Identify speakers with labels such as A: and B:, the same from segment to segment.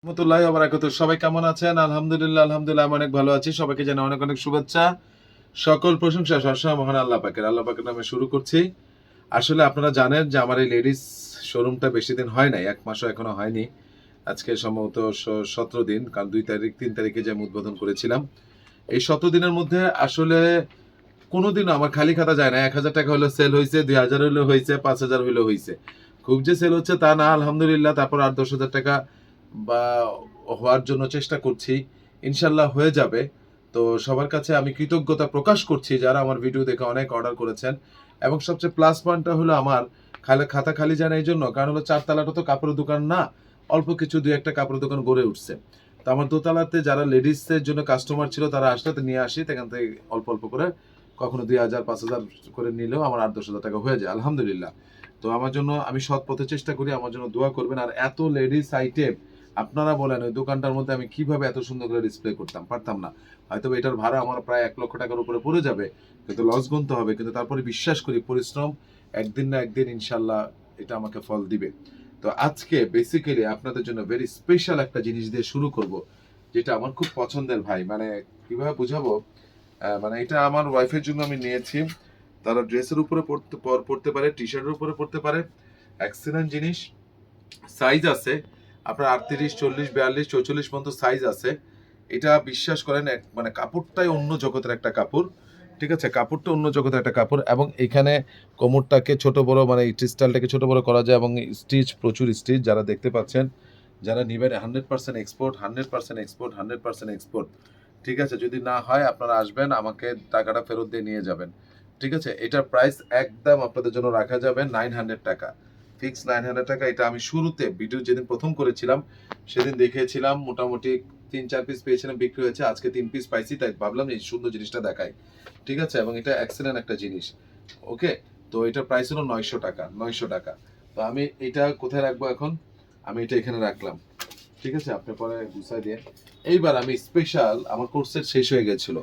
A: রহমতুল্লাহি ওয়া বারাকাতুহু। সবাই কেমন আছেন? আলহামদুলিল্লাহ, আমি অনেক ভালো আছি। সবাইকে জানাই অনেক অনেক শুভেচ্ছা। সকল প্রশংসা সবসময় মহান আল্লাহ পাকের। আল্লাহ পাকের নামে শুরু করছি। আসলে আপনারা জানেন যে আমার এই লেডিস শোরুমটা বেশি দিন হয় নাই, 1 মাসও এখনো হয়নি। আজকে সম্ভবত 17 দিন, কারণ 2 তারিখ 3 তারিখে যে আমি উদ্বোধন করেছিলাম। এই 17 দিনের মধ্যে আসলে কোনোদিনও আমার খালি খাতা যায় না। 1000 টাকা হলো সেল হয়েছে, 2000 হলো হয়েছে, 5000 হলো হয়েছে। খুব যে সেল হচ্ছে তা না, আলহামদুলিল্লাহ। তারপর আর 10,000 টাকা বা হওয়ার জন্য চেষ্টা করছি। ইনশাল্লাহ হয়ে যাবে। তো সবার কাছে আমি কৃতজ্ঞতা প্রকাশ করছি যারা আমার ভিডিও দেখে অনেক অর্ডার করেছেন। এবং সবচেয়ে প্লাস পয়েন্টটা হলো আমার খাতা খালি যায় না এই জন্য, কারণ হলো 4 তলাটা তো কাপড়ের দোকান না, অল্প কিছু 2-1টা কাপড়ের দোকান গড়ে উঠছে। তো আমার দোতলাতে যারা লেডিসদের জন্য কাস্টমার ছিল তারা আসলে তো নিয়ে আসি, সেখান থেকে অল্প অল্প করে কখনো 2000 5000 করে নিলেও আমার 8-10,000 টাকা হয়ে যায় আলহামদুলিল্লাহ। তো আমার জন্য আমি সৎ পথে চেষ্টা করি, আমার জন্য দোয়া করবেন। আর এত লেডিস আইটেম আপনারা বলেন ওই দোকানটার মধ্যে আমি কিভাবে এত সুন্দর করে ডিসপ্লে করতাম, পারতাম না। হয়তো এটার ভাড়া আমার প্রায় 1 লক্ষ টাকার উপরে পড়ে যাবে, কিন্তু লস গুনতে হবে। কিন্তু তারপরে বিশ্বাস করি পরিশ্রম একদিন না একদিন ইনশাল্লাহ এটা আমাকে ফল দিবে। তো আজকে বেসিক্যালি আপনাদের জন্য ভেরি স্পেশাল একটা জিনিস দিয়ে শুরু করব, যেটা আমার খুব পছন্দের ভাই। মানে কিভাবে বুঝাবো, মানে এটা আমার ওয়াইফের জন্য আমি নিয়েছি। তারা ড্রেসের উপরে পড়তে পারে, টি শার্টের উপরে পড়তে পারে। এক্সেলেন্ট জিনিস। সাইজ আছে আপনার 38, 40, 42, 44 পর্যন্ত সাইজ আছে। এটা বিশ্বাস করেন মানে কাপড়টাই অন্য জগতের একটা কাপড়। ঠিক আছে, কাপড়টা অন্য জগতের একটা কাপড়। এবং এখানে কোমরটাকে ছোট বড়, মানে এই স্টাইলটাকে ছোট বড় করা যায়। এবং স্টিচ, প্রচুর স্টিচ যারা দেখতে পাচ্ছেন, যারা নিবেন 100% এক্সপোর্ট, 100% এক্সপোর্ট, 100% এক্সপোর্ট। ঠিক আছে, যদি না হয় আপনারা আসবেন, আমাকে টাকাটা ফেরত দিয়ে নিয়ে যাবেন। ঠিক আছে, এটার প্রাইস একদম আপনাদের জন্য রাখা যাবে 900 টাকা, ফিক্স 900 টাকা। এটা আমি শুরুতে ভিডিও যেদিন প্রথম করেছিলাম সেদিন দেখিয়েছিলাম, মোটামুটি 3-4 পিস পেয়েছিলাম, বিক্রি হয়েছে। আজকে 3 পিস পাইছি, তাই ভাবলাম এই সুন্দর জিনিসটা দেখাই। ঠিক আছে, এবং এটা এক্সেলেন্ট একটা জিনিস। ওকে, তো এটার প্রাইস হলো 900 টাকা, 900 টাকা। তো আমি এটা কোথায় রাখবো এখন? আমি এটা এখানে রাখলাম। ঠিক আছে, আপনি পরে গুছাই দিয়ে। এইবার আমি স্পেশাল, আমার কোর্সের শেষ হয়ে গেছিল,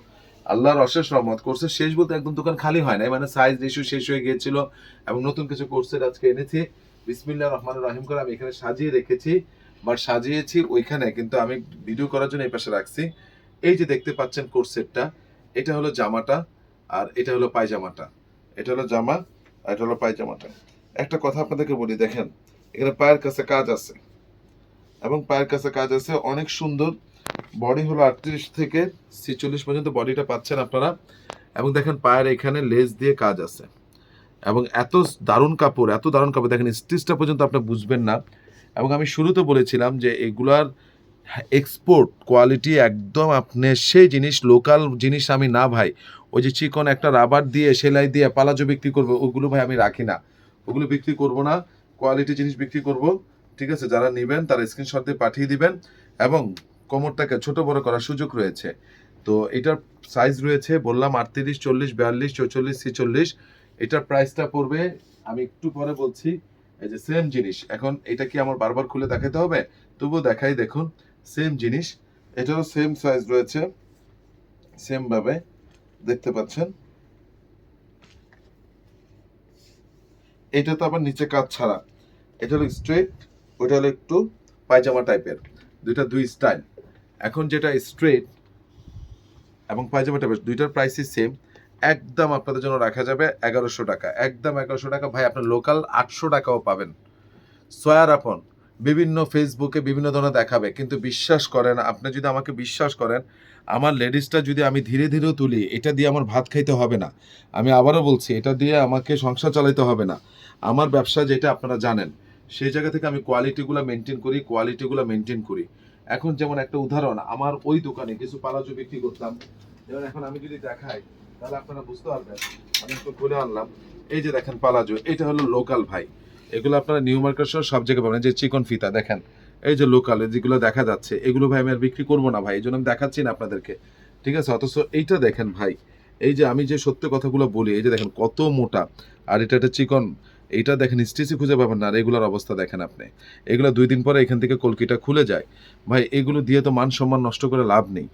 A: আল্লাহর অশেষ রহমত। কোর্সের শেষ বলতে একদম দোকান খালি হয় নাই, মানে সাইজ রেশিও শেষ হয়ে গিয়েছিল। এবং নতুন কিছু কোর্সের আজকে এনেছি। বিসমিল্লাহির রহমানির রহিম করে আমি এখানে সাজিয়ে রেখেছি, বাট সাজিয়েছি ওইখানে, কিন্তু আমি ভিডিও করার জন্য এই পাশে রাখছি। এই যে দেখতে পাচ্ছেন কোর্সেরটা, এটা হলো জামাটা, আর এটা হলো পায়জামাটা। এটা হলো জামা, আর এটা হলো পায়জামাটা। একটা কথা আপনাদেরকে বলি, দেখেন এখানে পায়ের কাছে কাজ আছে, এবং পায়ের কাছে কাজ আছে অনেক সুন্দর। বডি হলো 38 থেকে 46 পর্যন্ত বডিটা পাচ্ছেন আপনারা। এবং দেখেন পায়ের এখানে লেস দিয়ে কাজ আছে, এবং এত দারুণ কাপড়, এত দারুণ কাপড়, দেখেন স্টিচটা পর্যন্ত আপনি বুঝবেন না। এবং আমি শুরুতে বলেছিলাম যে এগুলার এক্সপোর্ট কোয়ালিটি একদম, আপনি সেই জিনিস, লোকাল জিনিস আমি না ভাই। ওই যে চিকন একটা রাবার দিয়ে সেলাই দিয়ে পালাজো বিক্রি করবো, ওগুলো ভাই আমি রাখি না, ওগুলো বিক্রি করব না। কোয়ালিটি জিনিস বিক্রি করব। ঠিক আছে, যারা নেবেন তারা স্ক্রিনশট দিয়ে পাঠিয়ে দিবেন। এবং কোমরটাকে ছোট বড় করার সুযোগ রয়েছে। তো এটার সাইজ রয়েছে বললাম 38, 40, 42, 44, 46। এটার প্রাইসটা পড়বে, আমি একটু পরে বলছি। এই যে সেম জিনিস, এখন এটা কি আমার বারবার খুলে দেখাতে হবে? তবুও দেখাই, দেখুন সেম জিনিস। এটারও সেম সাইজ রয়েছে, সেম ভাবে দেখতে পাচ্ছেন। এটা তো আবার নিচে কাজ ছাড়া, এটা হলো স্ট্রেট, ওইটা হলো একটু পায়জামা টাইপের, দুই স্টাইল। এখন যেটা স্ট্রেট এবং পায়জামা টাইপের, দুইটার প্রাইসই সেম। একদম আপনাদের জন্য রাখা যাবে 1100 টাকা, একদম 1100 টাকা। ভাই আপনার লোকাল 800 টাকাও পাবেন। সয়ার আপন বিভিন্ন ফেসবুকে বিভিন্ন ধরনের দেখাবে, কিন্তু বিশ্বাস করেন, আপনি যদি আমাকে বিশ্বাস করেন, আমার লেডিসটা যদি আমি ধীরে ধীরে তুলি, এটা দিয়ে আমার ভাত খাইতে হবে না। আমি আবারও বলছি, এটা দিয়ে আমাকে সংসার চালাইতে হবে না। আমার ব্যবসা যেটা আপনারা জানেন, সেই জায়গা থেকে আমি কোয়ালিটিগুলো মেনটেন করি। এখন যেমন একটা উদাহরণ, আমার ওই দোকানে কিছু পালাজো বিক্রি করতাম, যেমন এখন আমি যদি দেখাই তাহলে আপনারা বুঝতে পারবেন। আমি একটু খুলে আনলাম, এই যে দেখেন পালাজো, এটা হলো লোকাল ভাই। এগুলো আপনারা নিউ মার্কেট সহ সব জায়গায় পাবেন। যে চিকন ফিতা দেখেন, এই যে লোকাল যেগুলো দেখা যাচ্ছে, এগুলো ভাই আমি আর বিক্রি করবো না ভাই, এই জন্য আমি দেখাচ্ছি না আপনাদেরকে। ঠিক আছে, অথচ এইটা দেখেন ভাই, এই যে আমি যে সত্য কথাগুলো বলি, এই যে দেখেন কত মোটা, আর এটা একটা চিকন। এইটা দেখেন স্টিচই খুঁজে পাবেন না, আর এগুলোর অবস্থা দেখেন আপনি। এগুলো 2 দিন পরে এখান থেকে কলকিটা খুলে যায়। ভাই এগুলো দিয়ে তো মান সম্মান নষ্ট করে লাভ নেই।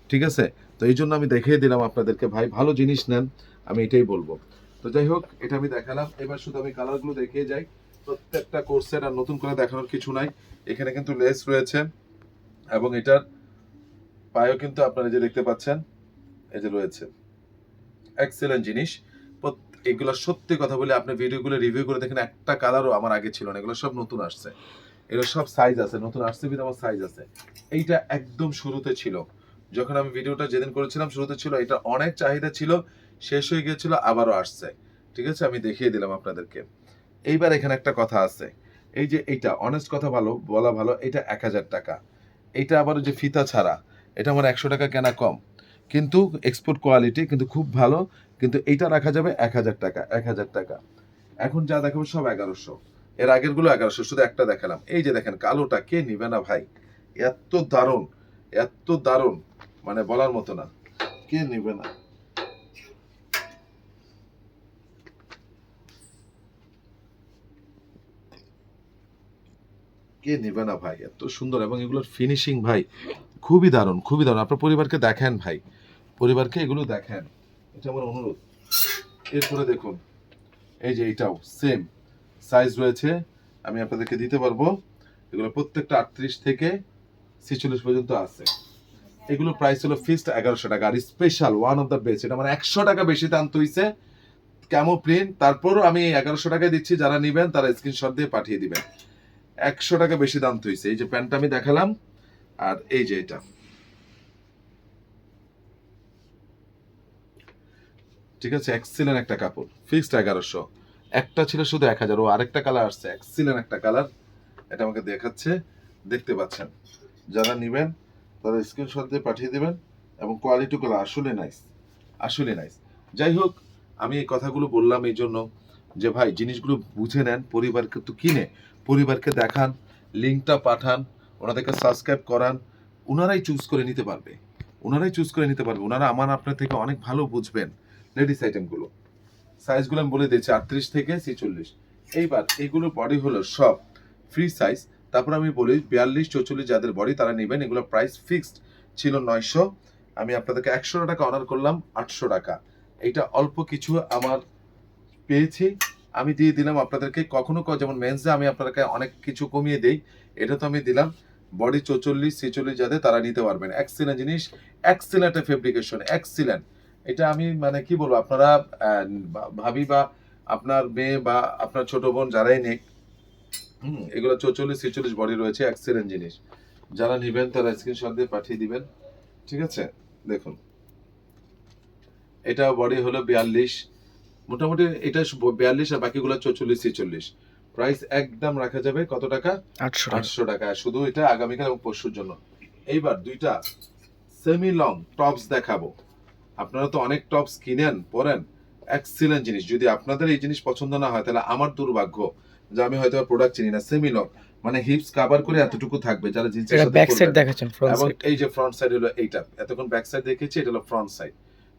A: ঠিক আছে, তো এই জন্য আমি দেখিয়ে দিলাম আপনাদেরকে, ভাই ভালো জিনিস নেন, আমি এটাই বলবো। তো যাই হোক, এটা আমি দেখালাম। এবার শুধু আমি কালারগুলো দেখিয়ে যাই। প্রত্যেকটা কোর্সের আর নতুন করে দেখানোর কিছু নাই। এখানে কিন্তু লেস রয়েছে, এবং এটার পায়েও কিন্তু আপনারা যে দেখতে পাচ্ছেন এই যে রয়েছে, এক্সেলেন্ট জিনিস। এগুলো সত্যি কথা বলে আপনি ভিডিওগুলো রিভিউ করে দেখেন, একটা কালারও আমার আগে ছিল না, এগুলো সব নতুন আসছে, এগুলো সব সাইজ আছে, নতুন আসছে বিধ আমার সাইজ আছে। এইটা একদম শুরুতে ছিল, যখন আমি ভিডিওটা যেদিন করেছিলাম শুরুতে ছিল, এটা অনেক চাহিদা ছিল, শেষ হয়ে গিয়েছিল, আবারও আসছে। ঠিক আছে, আমি দেখিয়ে দিলাম আপনাদেরকে। এইবার এখানে একটা কথা আছে, এই যে এইটা অনেস্ট কথা ভালো বলা ভালো, এটা 1000 টাকা। এইটা আবার যে ফিতা ছাড়া, এটা আমার 100 টাকা কেনা কম, কিন্তু এক্সপোর্ট কোয়ালিটি, কিন্তু খুব ভালো। কিন্তু এইটা রাখা যাবে 1000 টাকা, 1000 টাকা। এখন যা দেখাবো সব 1100, এর আগের গুলো 1100, শুধু একটা দেখালাম। এই যে দেখেন কালোটা, কে নিবে না ভাই, এত দারুণ, এত দারুণ, মানে বলার মতো না, কে নিবে না। কে নেবে না ভাই, এত সুন্দর, এবং এগুলোর ফিনিশিং ভাই খুবই দারুণ, খুবই দারুণ। আপনার পরিবারকে দেখেন ভাই, পরিবারকে এগুলো দেখেন, এটা আমার অনুরোধ। এরপরে দেখুন, এই যে এটাও সেম সাইজ রয়েছে, আমি আপনাদেরকে দিতে পারবো। এগুলো প্রত্যেকটা 38 থেকে 46 পর্যন্ত আছে। এগুলো প্রাইস হলো ফিক্সড 1100 টাকা, আর special one of the best, এটা মানে 100 টাকা বেশি দাম হইছে ক্যামো প্রিন্ট, তারপরও আমি 1100 টাকায় দিচ্ছি। যারা নিবেন তারা স্ক্রিনশট দিয়ে পাঠিয়ে দিবেন। 100 টাকা বেশি দাম হইছে। এই যে প্যান্টটা আমি দেখালাম, আর এই যে এটা, ঠিক আছে, এক্সিলেন্ট একটা কাপড়, ফিক্সড 1100। একটা ছিল শুধু 1000, ও আরেকটা কালার আসছে, এক্সিলেন্ট একটা কালার, এটা আমাকে দেখাচ্ছে, দেখতে পাচ্ছেন। যারা নিবেন তারা স্ক্রিনশট দিয়ে পাঠিয়ে দিবেন, এবং কোয়ালিটিগুলো আসলে নাইস, আসলে নাইস। যাই হোক, আমি এই কথাগুলো বললাম এই জন্য যে ভাই জিনিসগুলো বুঝে নেন, পরিবারকে তো কিনে পরিবারকে দেখান, লিঙ্কটা পাঠান, ওনাদেরকে সাবস্ক্রাইব করান, ওনারাই চুজ করে নিতে পারবে, ওনারাই চুজ করে নিতে পারবে, ওনারা আমার আপনার থেকে অনেক ভালো বুঝবেন লেডিস আইটেমগুলো। সাইজগুলো আমি বলে দিচ্ছি, 38 থেকে 46। এইবার এইগুলো বডি হলো সব ফ্রি সাইজ। তারপর আমি বলি 42 44 যাদের বডি তারা নেবেন। এগুলো প্রাইস ফিক্সড ছিল 900, আমি আপনাদেরকে 100 টাকা অনার করলাম 800 টাকা। এইটা অল্প কিছু আমার পেয়েছি, আমি দিয়ে দিলাম আপনাদেরকে। কখনো যেমন মেন্সে আমি আপনাদেরকে অনেক কিছু কমিয়ে দেই, এটা তো আমি দিলাম। বডি 44 46 যাদের তারা নিতে পারবেন। এক্সিলেন্ট জিনিস, এক্সিলেন্ট ফেব্রিকেশন, এক্সিলেন্ট। এটা আমি মানে কি বলবো, আপনারা ভাবি বা আপনার মেয়ে বা আপনার ছোট বোন যারাই নেক, এগুলো 44 46 বডি রয়েছে, এক্সিলেন্ট জিনিস। যারা নেবেন তারা স্ক্রিনশট দিয়ে পাঠিয়ে দিবেন। ঠিক আছে, দেখুন এটা বডি হলো 42, মোটামুটি এটা 42, আর বাকিগুলো 44 46। প্রাইস একদম রাখা যাবে কত টাকা, 800 টাকা, শুধু এটা আগামীকাল এবং পরশুর জন্য। এইবার দুইটা সেমি লং টপস দেখাবো। আপনারা তো অনেক টপস কিনেন পরেন, এক্সিলেন্ট জিনিস। যদি আপনাদের এই জিনিস পছন্দ না হয় তাহলে আমার দুর্ভাগ্য, যে আমি হয়তো প্রোডাক্ট চিনি না। সেমি লং মানে হিপস কভার করে এতটুকু থাকবে, যারা জিন্সের সাথে
B: ব্যাক সাইড
A: পরবেন।
B: দেখাচ্ছেন, ফ্রন্ট
A: এবং
B: সাইড।
A: এই যে ফ্রন্ট সাইড হলো এইটা, এতক্ষণ ব্যাক সাইড দেখেছি, এটা হলো ফ্রন্ট সাইড।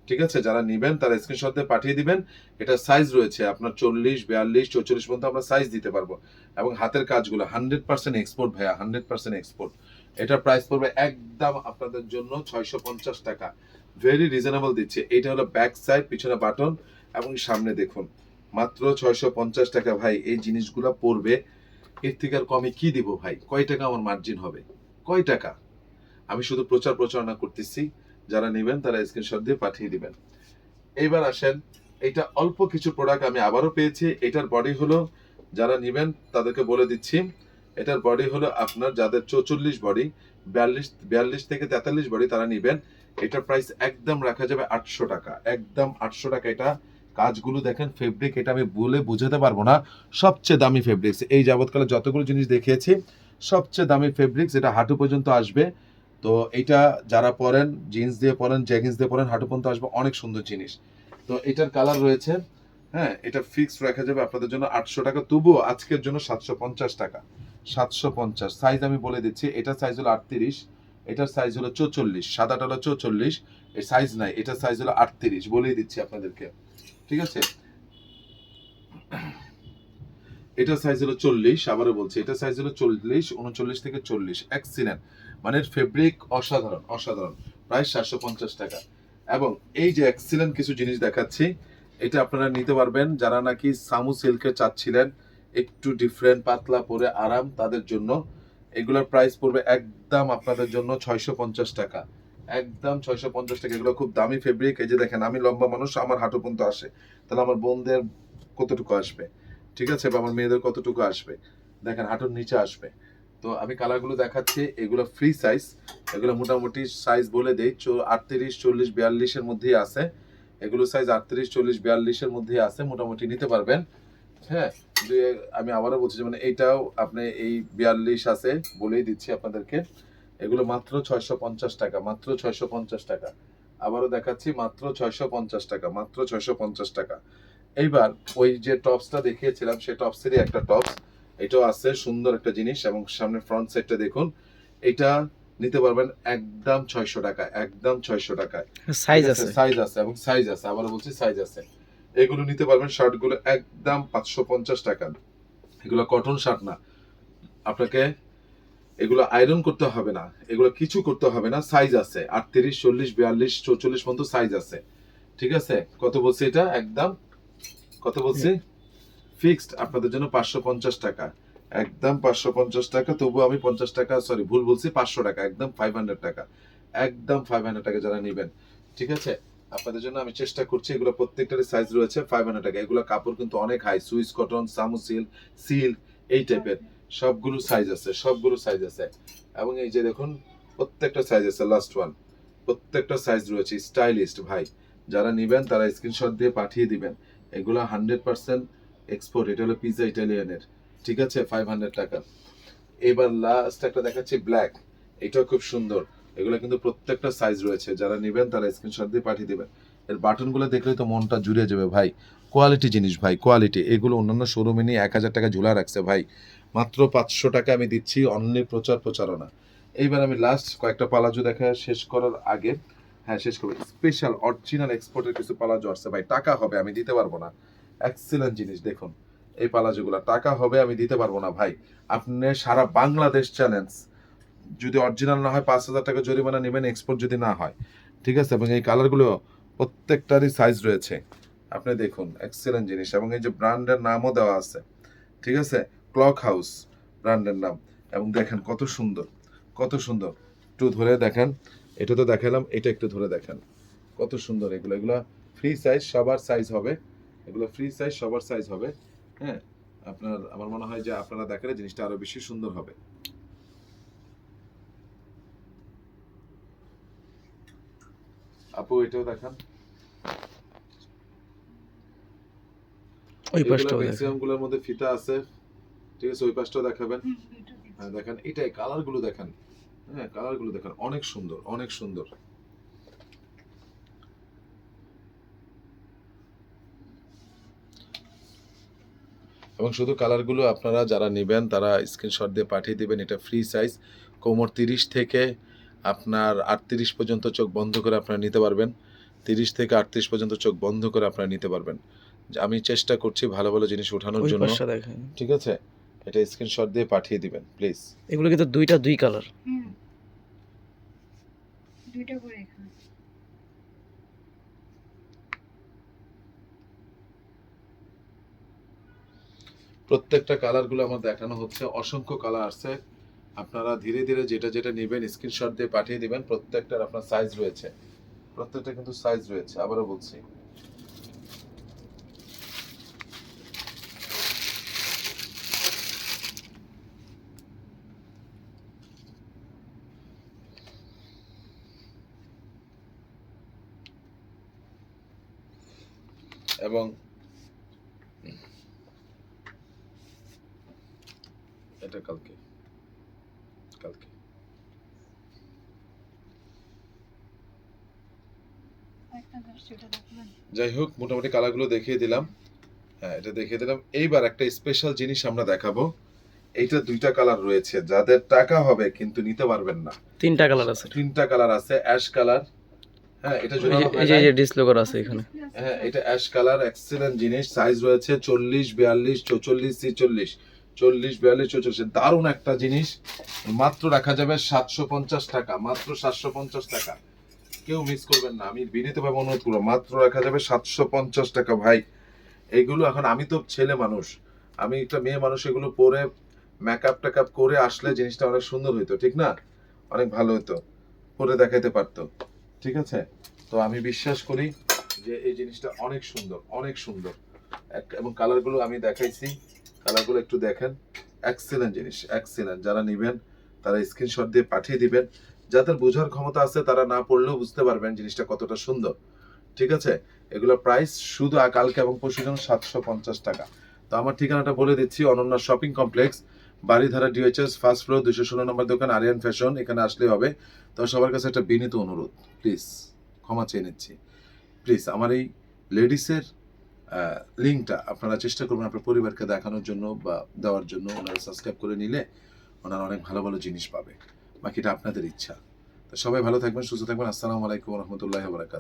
A: ঠিক আছে, যারা নিবেন তারা স্ক্রিনশট দিয়ে পাঠিয়ে দিবেন। এটা সাইজ রয়েছে আপনার 40 42 44 পর্যন্ত আমরা সাইজ দিতে পারবো। এবং হাতের কাজগুলো 100% এক্সপোর্ট ভাইয়া, 100% এক্সপোর্ট। এটার প্রাইস পড়বে একদম আপনাদের জন্য 650 টাকা, ভেরি রিজনেবল দিচ্ছে। এটা হলো ব্যাক সাইড, পিছনে বাটন, এবং সামনে দেখুন, মাত্র 650 টাকা। ভাই এই জিনিসগুলো পড়বে, এর থেকে আর কমে কি দিব ভাই? কয় টাকা আমার মার্জিন হবে, কয় টাকা? আমি শুধু প্রচারণা করতেছি। যারা নেবেন তারা স্ক্রিনশট দিয়ে পাঠিয়ে দিবেন। এইবার আসেন, এটা অল্প কিছু প্রোডাক্ট আমি আবারও পেয়েছি। এটার বডি হলো, যারা নেবেন তাদেরকে বলে দিচ্ছি, এটার বডি হলো আপনার যাদের 44 বডি, 42 থেকে 43 বডি তারা নেবেন। এটার প্রাইস একদম রাখা যাবে 800 টাকা, একদম 800 টাকা। এটা কাজগুলো দেখেন, ফেব্রিক এটা আমি বলে বোঝাতে পারবো না, সবচেয়ে দামি ফেব্রিক্স। এই যাবৎকালে যতগুলো জিনিস দেখিয়েছি সবচেয়ে দামি ফেব্রিক্স, এটা হাঁটু পর্যন্ত আসবে। তো এইটা যারা পরেন, জিন্স দিয়ে পরেন, জ্যাগিন্স দিয়ে পরেন, হাঁটু পর্যন্ত আসবে, অনেক সুন্দর জিনিস। তো এটার কালার রয়েছে, হ্যাঁ, এটা ফিক্সড রাখা যাবে আপনাদের জন্য 800 টাকা, তবুও আজকের জন্য 750 টাকা, 750। সাইজ আমি বলে দিচ্ছি, এটার সাইজ হলো 38, এটার সাইজ হলো 44, সাদাটা হলো 44, এই সাইজ নাই, এটার সাইজ হলো 38, বলেই দিচ্ছি আপনাদেরকে। ঠিক আছে, এটার সাইজ হলো 40, আবারও বলছি এটার সাইজ হলো 40, 39 থেকে 40, এক্সিলেন্ট, মানে ফেব্রিক অসাধারণ, অসাধারণ। প্রাইস 750 টাকা। এবং এই যে এক্সিলেন্ট কিছু জিনিস দেখাচ্ছি, এটা আপনারা নিতে পারবেন যারা নাকি সামু সিল্কের চাচ্ছিলেন, একটু ডিফারেন্ট পাতলা পরে আরাম, তাদের জন্য এগুলোর প্রাইস পড়বে একদম আপনাদের জন্য 650 টাকা, একদম 650 টাকা। এগুলো খুব দামি ফেব্রিক। এই যে দেখেন, আমি লম্বা মানুষ, আমার হাঁটু পর্যন্ত আসে, তাহলে আমার বোনদের কতটুকু আসবে, ঠিক আছে, বা আমার মেয়েদের কতটুকু আসবে, দেখেন হাঁটুর নিচে আসবে। তো আমি কালারগুলো দেখাচ্ছি, এগুলো ফ্রি সাইজ, এগুলো মোটামুটি সাইজ বলে দেই 38, 40, 42-এর মধ্যেই আছে। এগুলো সাইজ 38, 40, 42-এর মধ্যেই আছে, মোটামুটি নিতে পারবেন। হ্যাঁ, আমি আবারও বলছি যে মানে এইটাও আপনি এই 42 আছে, বলেই দিচ্ছি আপনাদেরকে। এগুলো মাত্র 650 টাকা, মাত্র 650 টাকা। আবারও দেখাচ্ছি, মাত্র 650 টাকা, মাত্র 650 টাকা। এইবার ওই যে টপসটা দেখিয়েছিলাম, সেই টপসেরই একটা টপস, এটাও আছে, সুন্দর একটা জিনিস। এবং সামনে ফ্রন্ট সাইডটা দেখুন, এটা নিতে পারবেন একদম 600 টাকা, একদম 600 টাকায়।
B: সাইজ আছে,
A: সাইজ আছে, এবং সাইজ আছে, আবারও বলছি সাইজ আছে। এগুলো নিতে পারবেন, শার্টগুলো একদম 550 টাকা। এগুলো কটন শার্ট না, আপনাকে এগুলো আয়রন করতে হবে না, এগুলো কিছু করতে হবে না। সাইজ আছে 38, 40, 42, 44 পর্যন্ত সাইজ আছে, ঠিক আছে। কত বলছি এটা? একদম কত বলছি? ফিক্সড আপনাদের জন্য 550 টাকা, একদম 550 টাকা। তবু আমি 50 টাকা, সরি ভুল বলছি, 500 টাকা, একদম 500 টাকা, একদম 500 টাকা যারা নেবেন, ঠিক আছে। আপনাদের জন্য আমি চেষ্টা করছি, এগুলো প্রত্যেকটারই সাইজ রয়েছে 500 টাকা। এগুলো কাপড় কিন্তু অনেক হাই, সুইস কটন, সামু সিল্ক এই টাইপের সবগুলো সাইজ আছে, সবগুলো সাইজ আছে। এবং এই যে দেখুন, প্রত্যেকটা সাইজ আছে, লাস্ট ওয়ান, প্রত্যেকটা সাইজ রয়েছে। স্টাইলিস্ট ভাই যারা নেবেন তারা স্ক্রিনশট দিয়ে পাঠিয়ে দিবেন। এগুলো 100% এক্সপোর্ট, এটা হলো পিজা ইটালিয়ানের, ঠিক আছে, 500 টাকা। এবার লাস্ট একটা দেখাচ্ছি ব্ল্যাক, এটাও খুব সুন্দর। এগুলো কিন্তু প্রত্যেকটা সাইজ রয়েছে, যারা নেবেন তারা স্ক্রিনশট দিয়ে পাঠিয়ে দিবেন। এর বাটনগুলো দেখলেই তো মনটা জুড়ে যাবে ভাই, কোয়ালিটি জিনিস ভাই, কোয়ালিটি। এগুলো অন্যান্য শোরুমে নিয়ে 1000 টাকা ঝুলা রাখছে ভাই, মাত্র 500 টাকা আমি দিচ্ছি, অনলি প্রচারণা। এইবার আমি লাস্ট কয়েকটা পালাজো দেখা শেষ করার আগে, হ্যাঁ শেষ করবো, স্পেশাল অরিজিনাল এক্সপোর্টের কিছু পালাজো আসছে ভাই, টাকা হবে আমি দিতে পারবো না। এক্সিলেন্ট জিনিস দেখুন, এই পালাজোগুলো টাকা হবে আমি দিতে পারবো না ভাই। আপনি সারা বাংলাদেশ চ্যালেঞ্জ, যদি অরিজিনাল না হয় 5,000 টাকা জরিমানা নেবেন, এক্সপোর্ট যদি না হয়, ঠিক আছে। এবং এই কালারগুলো প্রত্যেকটারই সাইজ রয়েছে, আপনি দেখুন, এক্সিলেন্ট জিনিস। এবং এই যে ব্র্যান্ডের নামও দেওয়া আছে, ঠিক আছে, ক্লক হাউস ব্র্যান্ডের নাম। এবং দেখেন কত সুন্দর, কত সুন্দর, একটু ধরে দেখেন, এটা তো দেখালাম, এটা একটু ধরে দেখেন কত সুন্দর। এগুলো এগুলো ফ্রি সাইজ, সবার সাইজ হবে, এগুলো ফ্রি সাইজ, সবার সাইজ হবে। হ্যাঁ, আপনার, আমার মনে হয় যে আপনারা দেখালে জিনিসটা আরো বেশি সুন্দর হবে। আপু এটাও দেখান,
B: ওই
A: এগুলো
B: পাশটাও দেখেন।
A: ম্যাক্সিমাম গুলোর মধ্যে ফিতা আছে, ঠিক আছে, ওই পাশটাও দেখাবেন। হ্যাঁ দেখেন, এটাই কালারগুলো দেখেন, হ্যাঁ কালারগুলো দেখেন, অনেক সুন্দর, অনেক সুন্দর। এবং শুধু কালারগুলো আপনারা যারা নেবেন তারা স্ক্রিনশট দিয়ে পাঠিয়ে দিবেন। এটা ফ্রি সাইজ, কোমর 30 থেকে আপনার 38 পর্যন্ত চোখ বন্ধ করে আপনারা নিতে পারবেন, 30 থেকে 38 পর্যন্ত চোখ বন্ধ করে আপনারা নিতে পারবেন। আমি চেষ্টা করছি ভালো ভালো জিনিস ওঠানোর
B: ওই
A: জন্য,
B: পাশটা দেখেন।
A: ঠিক আছে। এটা স্ক্রিনশট দিয়ে পাঠিয়ে দিবেন প্লিজ।
B: এগুলো কিন্তু দুই কালার,
C: দুইটা করে এখানে।
A: প্রত্যেকটা কালারগুলো আমার দেখানো হচ্ছে, অসংখ্য কালার আছে। আপনারা ধীরে ধীরে যেটা যেটা নেবেন স্ক্রিনশট দিয়ে পাঠিয়ে দিবেন। প্রত্যেকটার আপনার সাইজ রয়েছে, প্রত্যেকটা কিন্তু সাইজ রয়েছে, আবারও বলছি। এবং এটা কালকে কালকে যাই হোক, মোটামুটি কালারগুলো দেখিয়ে দিলাম। হ্যাঁ এটা দেখিয়ে দিলাম। এইবার একটা স্পেশাল জিনিস আমরা দেখাবো। এইটা দুইটা কালার রয়েছে, যাদের টাকা হবে কিন্তু নিতে পারবেন না।
B: 3টা কালার আছে,
A: 3টা কালার আছে, অ্যাশ কালার, হ্যাঁ এটা জন্য
B: এই যে ডিসপ্লে করা আছে এখানে।
A: হ্যাঁ এটা অ্যাশ কালার, এক্সিলেন্ট জিনিস। সাইজ রয়েছে 40, 42, 44, 46, 40, 42, 44। দারুণ একটা জিনিস, মাত্র রাখা যাবে 750 টাকা, মাত্র 750 টাকা। কেউ মিস করবেন না, আমি বিনীতভাবে অনুরোধ করবো, মাত্র রাখা যাবে 750 টাকা ভাই। এগুলো এখন আমি তো ছেলে মানুষ, আমি একটা মেয়ে মানুষ, এগুলো পরে মেকআপ টেকআপ করে আসলে জিনিসটা অনেক সুন্দর হইতো, ঠিক না? অনেক ভালো হতো, পরে দেখাইতে পারতো। ঠিক আছে, তো আমি বিশ্বাস করি যে এই জিনিসটা অনেক সুন্দর, অনেক সুন্দর। এবং কালারগুলো আমি দেখাইছি, কালারগুলো একটু দেখেন। এক্সেলেন্ট জিনিস, এক্সেলেন্ট। যারা নেবেন তারা স্ক্রিনশট দিয়ে পাঠিয়ে দিবেন। যাদের বোঝার ক্ষমতা আছে তারা না পড়লেও বুঝতে পারবেন জিনিসটা কতটা সুন্দর। ঠিক আছে, এগুলো প্রাইস শুধু কালকে এবং পরশু জন্য 750 টাকা। তো আমার ঠিকানাটা বলে দিচ্ছি, Ananya shopping complex, Baridhara DOHS, first floor, 216 নম্বর দোকান, আরিয়ান ফ্যাশন। এখানে আসলেই হবে। তো সবার কাছে একটা বিনীত অনুরোধ, প্লিজ ক্ষমা চেয়ে নিচ্ছি, প্লিজ আমার এই লেডিসের লিঙ্কটা আপনারা চেষ্টা করবেন আপনার পরিবারকে দেখানোর জন্য বা দেওয়ার জন্য। ওনারা সাবস্ক্রাইব করে নিলে ওনারা অনেক ভালো ভালো জিনিস পাবে। বাকিটা আপনাদের ইচ্ছা। তো সবাই ভালো থাকবেন, সুস্থ থাকবেন। আসসালামু আলাইকুম রহমতুল্লাহ বারাকাতুহু।